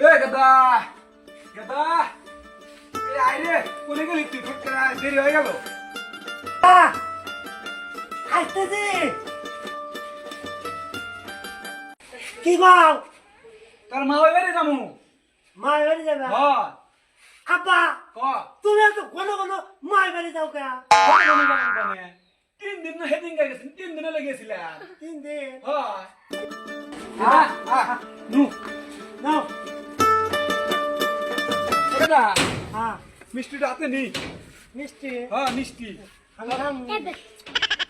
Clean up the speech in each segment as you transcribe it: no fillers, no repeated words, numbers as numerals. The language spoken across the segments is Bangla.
গাদা গাদা এই আইরে কোনে গেলি তুই ফট করে দেরি হয়ে গেল আসতেছি কি গাও তোর মা ওই বাড়ি যামু মায়ের বাড়ি যাবে হ্যাঁ আব্বা ক তুমি তো ঘন ঘন মায়ের বাড়ি যাও কে 3 দিন না হেডিং গেছে 3 দিন লেগেছিল 3 দিন হ্যাঁ নু নাও গাদা হ্যাঁ মিষ্টিটা হাতে নি মিষ্টি হ্যাঁ মিষ্টি আমি খাম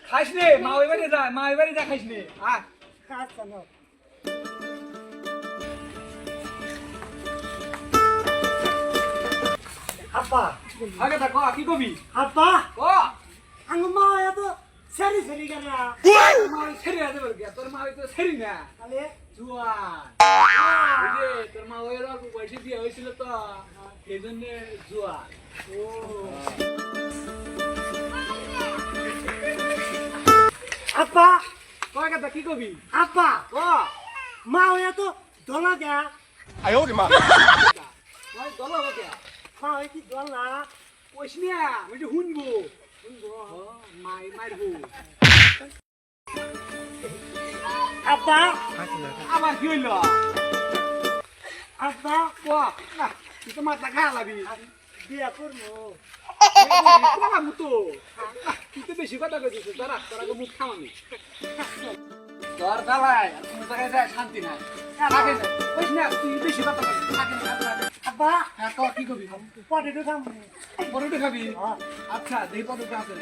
খাইস নে মা ওই বাড়ি যা মা ওই বাড়ি যা খাইস নে আচ্ছা নাও আব্বা আগে তা ক কি কবি আব্বা ক আঙ্গ মা এত সেরি সেরি গেল মা ছেড়ে আছে বল গিয়া তোর মা তো ছেড়ি না তাহলে জুয়ান এই যে তোর মা ওই অল্প বয়সে বিয়ে হয়েছিল তো এই জন্য জুয়ান ও আব্বা কয় কথা কি কবি আব্বা ক মা এত দলা কে 哎呦我的妈！ কয় দলো বকে মা কি দলা কইস না আমি যে হুনবো মাই মারবো আব্বা আবার কি হইল আব্বা ক না তুই তো মাথা খা লাবি বিয়া করবো আমি তো তুই তো বেশি কথা কইছিস তারা তোরা মুখ খাওয়ানি তোর দালাই কোনো জায়গায় যায় শান্তি নাই থাকে না কইস না তুই বেশি কথা কইছিস থাকে না আব্বা হ্যাঁ ক কি কবি পটেটো খাম পরোটা খাবি আচ্ছা দেই পরোটা আছে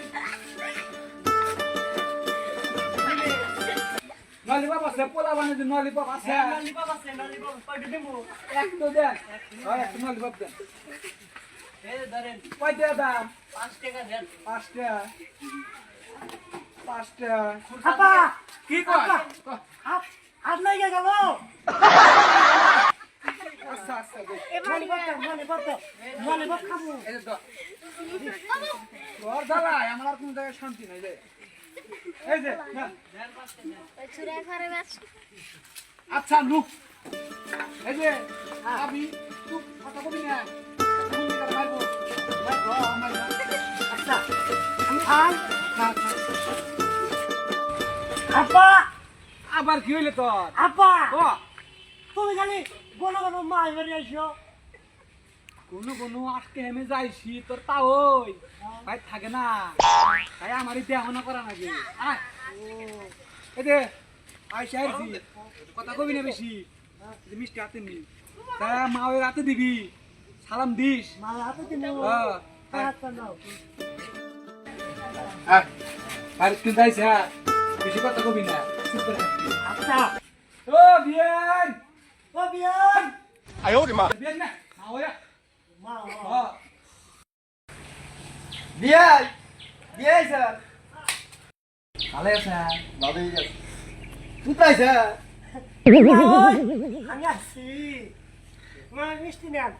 নলিপপ আছে পোলা বানিয়ে দিন নলিপপ আছে ললিপপ আছে ললিপপ পটেটো দেবো এক তো দেন হয় এক নলিপপ দেন এই ধরেন কয়টা দাম 5 টাকা দেন 5টা 5টা আব্বা কি কয় হাত লাগে গেল আচ্ছা আচ্ছা দে ললিপপ খাবো এই যে তোর দালাই আমার আর কোনো জায়গায় শান্তি নাই রে এই যে না আচ্ছা নু এই যে আমি তুই কথা বলি না তুমি নিকার মারবো আচ্ছা আমি খাই আব্বা আবার কি হইলে তোর আব্বা ও তুমি খালি বলো বলো মায়ের বাড়ি আইসো কোনো কোনো আজকে আমি যাইছি তোর তা ওই ভাই থাকে না তাই আমারই দেহনা করা নাকি আয় এই দে আইসা আইছি কথা কবি না বেশি এই যে মিষ্টি হাতে নি তা মা ওই রাতে দিবি সালাম দিস মায়ের হাতে দিন আচ্ছা নাও আর তুই যাইছ বেশি কথা কবি না চুপ করে থাকবি। আচ্ছা ও বিয়ান ও বিয়ান 哎呦我的妈！ বিয়ান না মা ওই মা বিয়াই বিয়াই স্যার ভালো আছে ভালোই আছে তুই পাইছে আমি আসছি মা মিষ্টি নেন